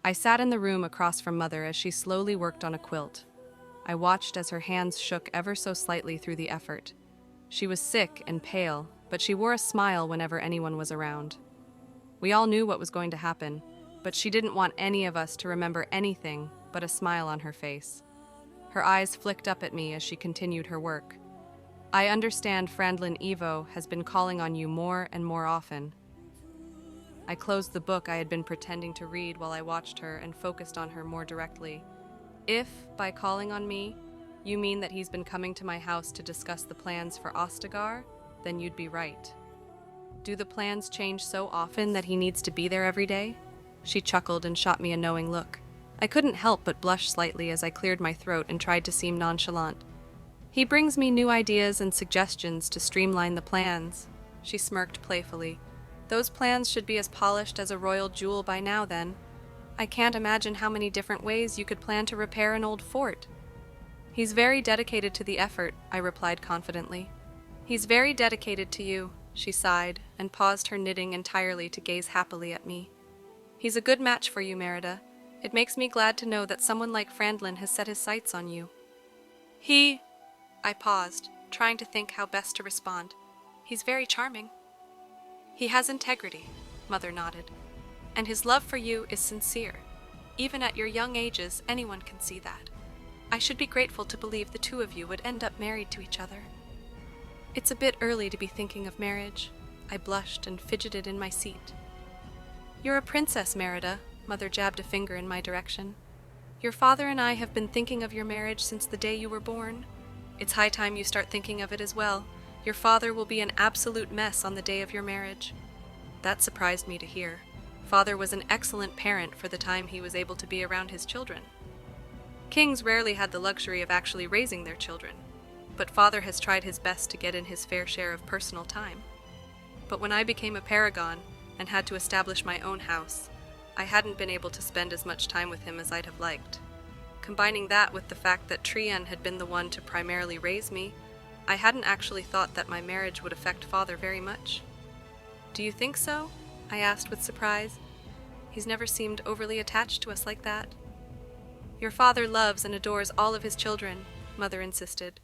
I sat in the room across from Mother as she slowly worked on a quilt. I watched as her hands shook ever so slightly through the effort. She was sick and pale, but she wore a smile whenever anyone was around. We all knew what was going to happen, but she didn't want any of us to remember anything but a smile on her face. Her eyes flicked up at me as she continued her work. I understand Frandlin Evo has been calling on you more and more often. I closed the book I had been pretending to read while I watched her and focused on her more directly. If, by calling on me, you mean that he's been coming to my house to discuss the plans for Ostagar, then you'd be right. Do the plans change so often that he needs to be there every day? She chuckled and shot me a knowing look. I couldn't help but blush slightly as I cleared my throat and tried to seem nonchalant. He brings me new ideas and suggestions to streamline the plans. She smirked playfully. Those plans should be as polished as a royal jewel by now, then. I can't imagine how many different ways you could plan to repair an old fort. He's very dedicated to the effort, I replied confidently. He's very dedicated to you, she sighed, and paused her knitting entirely to gaze happily at me. He's a good match for you, Merida. It makes me glad to know that someone like Frandlin has set his sights on you. I paused, trying to think how best to respond. He's very charming. He has integrity, Mother nodded, and his love for you is sincere. Even at your young ages, anyone can see that. I should be grateful to believe the two of you would end up married to each other. It's a bit early to be thinking of marriage. I blushed and fidgeted in my seat. You're a princess, Merida, Mother jabbed a finger in my direction. Your father and I have been thinking of your marriage since the day you were born. It's high time you start thinking of it as well. Your father will be an absolute mess on the day of your marriage. That surprised me to hear. Father was an excellent parent for the time he was able to be around his children. Kings rarely had the luxury of actually raising their children, but Father has tried his best to get in his fair share of personal time. But when I became a paragon and had to establish my own house, I hadn't been able to spend as much time with him as I'd have liked. Combining that with the fact that Trian had been the one to primarily raise me, I hadn't actually thought that my marriage would affect Father very much. Do you think so? I asked with surprise. He's never seemed overly attached to us like that. Your father loves and adores all of his children, Mother insisted.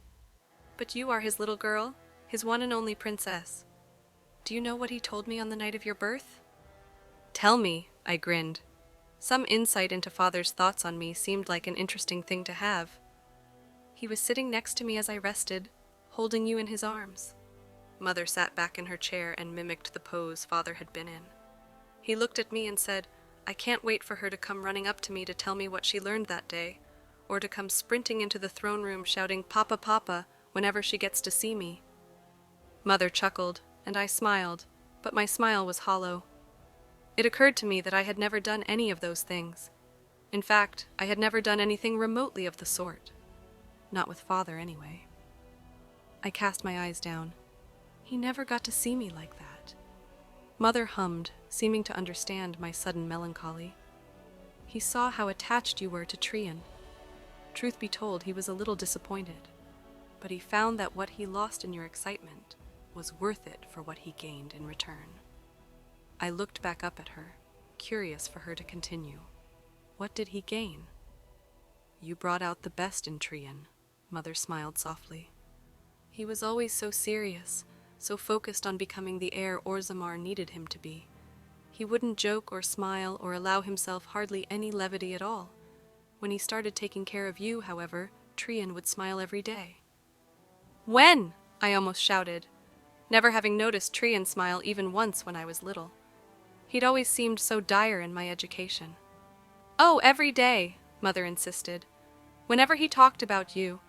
But you are his little girl, his one and only princess. Do you know what he told me on the night of your birth? Tell me, I grinned. Some insight into Father's thoughts on me seemed like an interesting thing to have. He was sitting next to me as I rested, holding you in his arms. Mother sat back in her chair and mimicked the pose Father had been in. He looked at me and said, I can't wait for her to come running up to me to tell me what she learned that day, or to come sprinting into the throne room shouting, Papa, Papa, whenever she gets to see me. Mother chuckled, and I smiled, but my smile was hollow. It occurred to me that I had never done any of those things. In fact, I had never done anything remotely of the sort. Not with Father, anyway. I cast my eyes down. He never got to see me like that. Mother hummed, seeming to understand my sudden melancholy. He saw how attached you were to Trian. Truth be told, he was a little disappointed, but he found that what he lost in your excitement was worth it for what he gained in return. I looked back up at her, curious for her to continue. What did he gain? You brought out the best in Trian, Mother smiled softly. He was always so serious, so focused on becoming the heir Orzammar needed him to be. He wouldn't joke or smile or allow himself hardly any levity at all. When he started taking care of you, however, Trian would smile every day. When? I almost shouted, never having noticed Trian smile even once when I was little. He'd always seemed so dire in my education. Oh, every day, Mother insisted. Whenever he talked about you,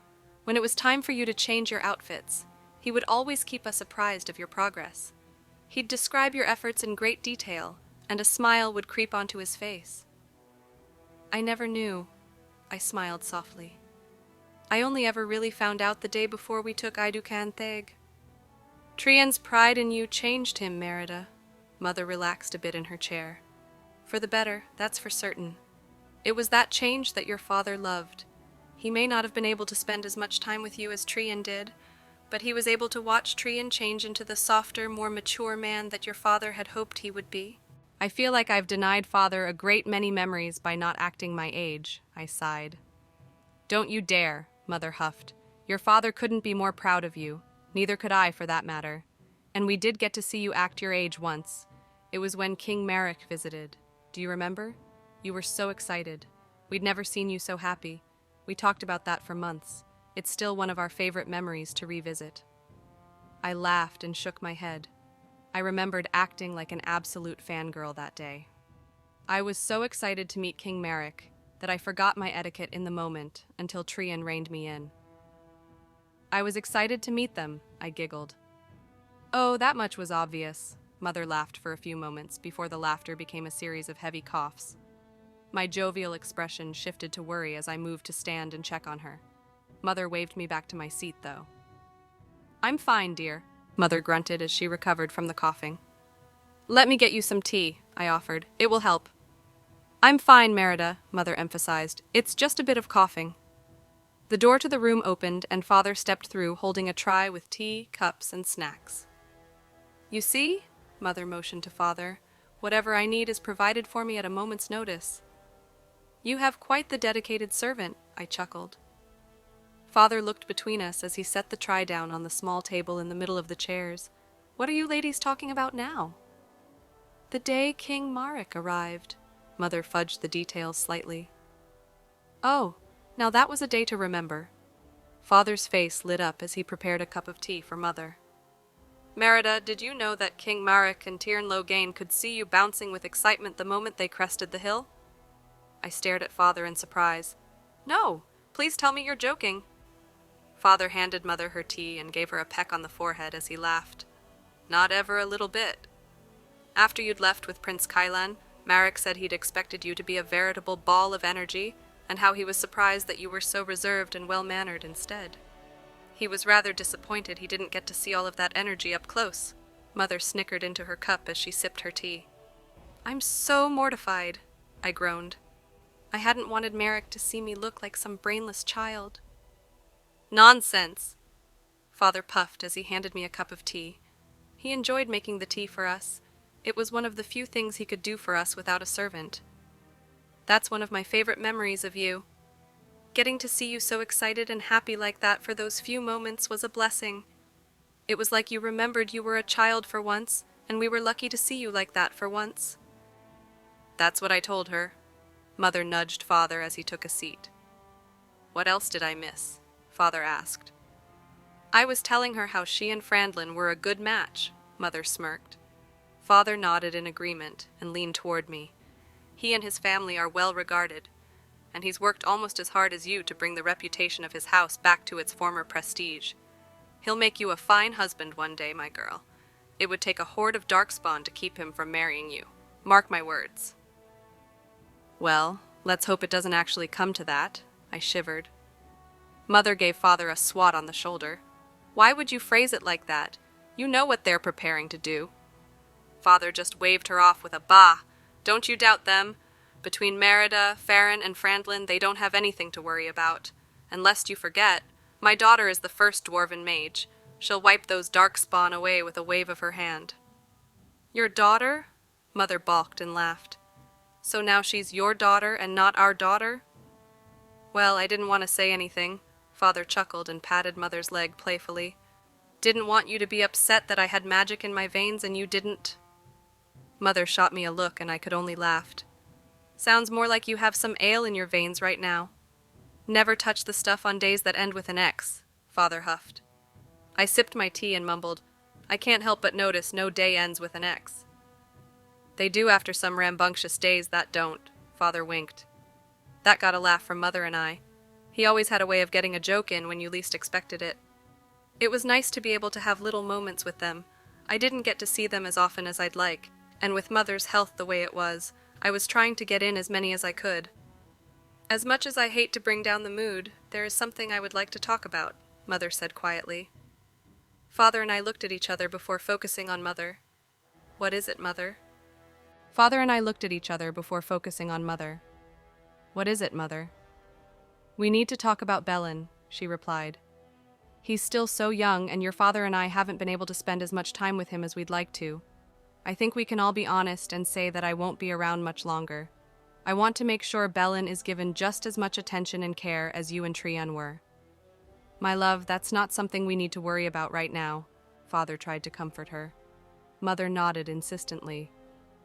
when it was time for you to change your outfits, he would always keep us apprised of your progress. He'd describe your efforts in great detail, and a smile would creep onto his face. I never knew, I smiled softly. I only ever really found out the day before we took Idukan Theg. Trian's pride in you changed him, Merida. Mother relaxed a bit in her chair. For the better, that's for certain. It was that change that your father loved. He may not have been able to spend as much time with you as Trian did, but he was able to watch Trian change into the softer, more mature man that your father had hoped he would be. I feel like I've denied father a great many memories by not acting my age, I sighed. Don't you dare, mother huffed. Your father couldn't be more proud of you. Neither could I, for that matter. And we did get to see you act your age once. It was when King Merrick visited. Do you remember? You were so excited. We'd never seen you so happy. We talked about that for months. It's still one of our favorite memories to revisit. I laughed and shook my head. I remembered acting like an absolute fangirl that day. I was so excited to meet King Merrick that I forgot my etiquette in the moment until Trian reined me in. I was excited to meet them, I giggled. Oh, that much was obvious. Mother laughed for a few moments before the laughter became a series of heavy coughs. My jovial expression shifted to worry as I moved to stand and check on her. Mother waved me back to my seat, though. I'm fine, dear, Mother grunted as she recovered from the coughing. Let me get you some tea, I offered. It will help. I'm fine, Merida, Mother emphasized. It's just a bit of coughing. The door to the room opened and Father stepped through holding a tray with tea, cups, and snacks. You see? Mother motioned to Father. Whatever I need is provided for me at a moment's notice. You have quite the dedicated servant, I chuckled. Father looked between us as he set the tray down on the small table in the middle of the chairs. What are you ladies talking about now? The day King Marek arrived. Mother fudged the details slightly. Oh, now that was a day to remember. Father's face lit up as he prepared a cup of tea for Mother. Merida, did you know that King Marek and Tirn Logain could see you bouncing with excitement the moment they crested the hill? I stared at Father in surprise. No, please tell me you're joking. Father handed Mother her tea and gave her a peck on the forehead as he laughed. Not ever a little bit. After you'd left with Prince Kailan, Marek said he'd expected you to be a veritable ball of energy, and how he was surprised that you were so reserved and well-mannered instead. He was rather disappointed he didn't get to see all of that energy up close. Mother snickered into her cup as she sipped her tea. I'm so mortified, I groaned. I hadn't wanted Marek to see me look like some brainless child. Nonsense! Father puffed as he handed me a cup of tea. He enjoyed making the tea for us. It was one of the few things he could do for us without a servant. That's one of my favorite memories of you. Getting to see you so excited and happy like that for those few moments was a blessing. It was like you remembered you were a child for once, and we were lucky to see you like that for once. That's what I told her. Mother nudged Father as he took a seat. What else did I miss? Father asked. I was telling her how she and Frandlin were a good match, Mother smirked. Father nodded in agreement and leaned toward me. He and his family are well regarded, and he's worked almost as hard as you to bring the reputation of his house back to its former prestige. He'll make you a fine husband one day, my girl. It would take a horde of darkspawn to keep him from marrying you. Mark my words. Well, let's hope it doesn't actually come to that, I shivered. Mother gave Father a swat on the shoulder. Why would you phrase it like that? You know what they're preparing to do. Father just waved her off with a bah. Don't you doubt them. Between Merida, Farron, and Frandlin, they don't have anything to worry about. And lest you forget, my daughter is the first dwarven mage. She'll wipe those darkspawn away with a wave of her hand. Your daughter? Mother balked and laughed. So now she's your daughter and not our daughter? Well, I didn't want to say anything. Father chuckled and patted Mother's leg playfully. Didn't want you to be upset that I had magic in my veins and you didn't. Mother shot me a look and I could only laugh. Sounds more like you have some ale in your veins right now. Never touch the stuff on days that end with an X, Father huffed. I sipped my tea and mumbled, I can't help but notice no day ends with an X. They do after some rambunctious days that don't, Father winked. That got a laugh from Mother and I. He always had a way of getting a joke in when you least expected it. It was nice to be able to have little moments with them. I didn't get to see them as often as I'd like, and with Mother's health the way it was, I was trying to get in as many as I could. As much as I hate to bring down the mood, there is something I would like to talk about, Mother said quietly. Father and I looked at each other before focusing on Mother. What is it, Mother? Father and I looked at each other before focusing on Mother. What is it, Mother? We need to talk about Bellin, she replied. He's still so young, and your father and I haven't been able to spend as much time with him as we'd like to. I think we can all be honest and say that I won't be around much longer. I want to make sure Bellin is given just as much attention and care as you and Trian were. My love, that's not something we need to worry about right now, Father tried to comfort her. Mother nodded insistently.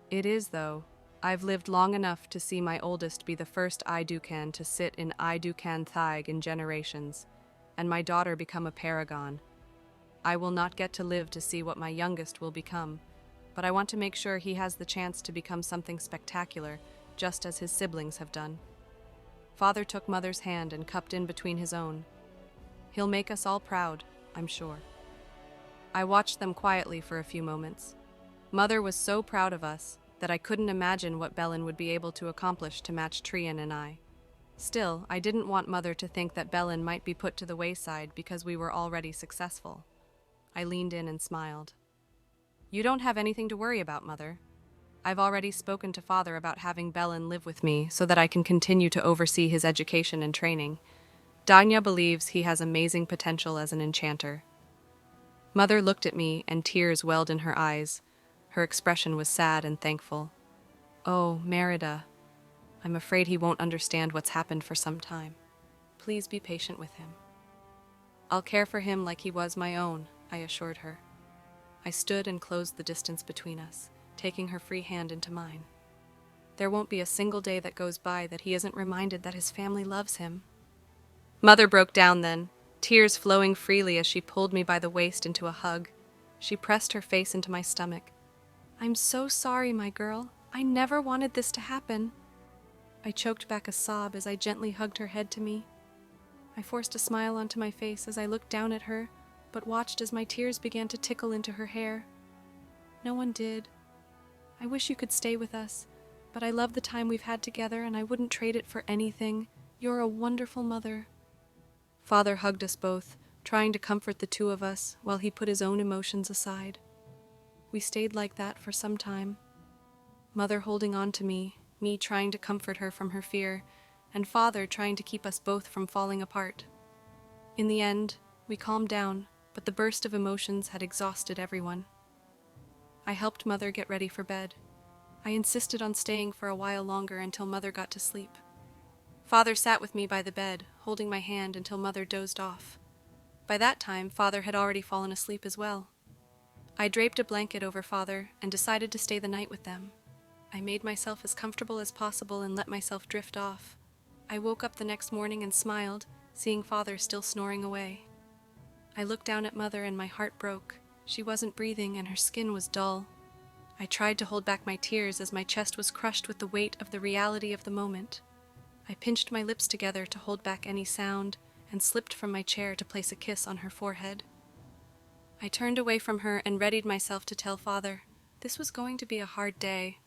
It is, though. I've lived long enough to see my oldest be the first Idukan to sit in Idukan Thaig in generations, and my daughter become a paragon. I will not get to live to see what my youngest will become, but I want to make sure he has the chance to become something spectacular, just as his siblings have done. Father took Mother's hand and cupped in between his own. He'll make us all proud, I'm sure. I watched them quietly for a few moments. Mother was so proud of us that I couldn't imagine what Bellin would be able to accomplish to match Trian and I. Still, I didn't want Mother to think that Bellin might be put to the wayside because we were already successful. I leaned in and smiled. You don't have anything to worry about, Mother. I've already spoken to Father about having Bellin live with me so that I can continue to oversee his education and training. Danya believes he has amazing potential as an enchanter. Mother looked at me and tears welled in her eyes. Her expression was sad and thankful. Oh, Merida, I'm afraid he won't understand what's happened for some time. Please be patient with him. I'll care for him like he was my own, I assured her. I stood and closed the distance between us, taking her free hand into mine. There won't be a single day that goes by that he isn't reminded that his family loves him. Mother broke down then, tears flowing freely as she pulled me by the waist into a hug. She pressed her face into my stomach. I'm so sorry, my girl. I never wanted this to happen. I choked back a sob as I gently hugged her head to me. I forced a smile onto my face as I looked down at her, but watched as my tears began to tickle into her hair. No one did. I wish you could stay with us, but I love the time we've had together and I wouldn't trade it for anything. You're a wonderful mother. Father hugged us both, trying to comfort the two of us while he put his own emotions aside. We stayed like that for some time. Mother holding on to me trying to comfort her from her fear, and Father trying to keep us both from falling apart. In the end, we calmed down, but the burst of emotions had exhausted everyone. I helped Mother get ready for bed. I insisted on staying for a while longer until Mother got to sleep. Father sat with me by the bed, holding my hand until Mother dozed off. By that time, Father had already fallen asleep as well. I draped a blanket over Father and decided to stay the night with them. I made myself as comfortable as possible and let myself drift off. I woke up the next morning and smiled, seeing Father still snoring away. I looked down at Mother and my heart broke. She wasn't breathing and her skin was dull. I tried to hold back my tears as my chest was crushed with the weight of the reality of the moment. I pinched my lips together to hold back any sound and slipped from my chair to place a kiss on her forehead. I turned away from her and readied myself to tell Father. This was going to be a hard day,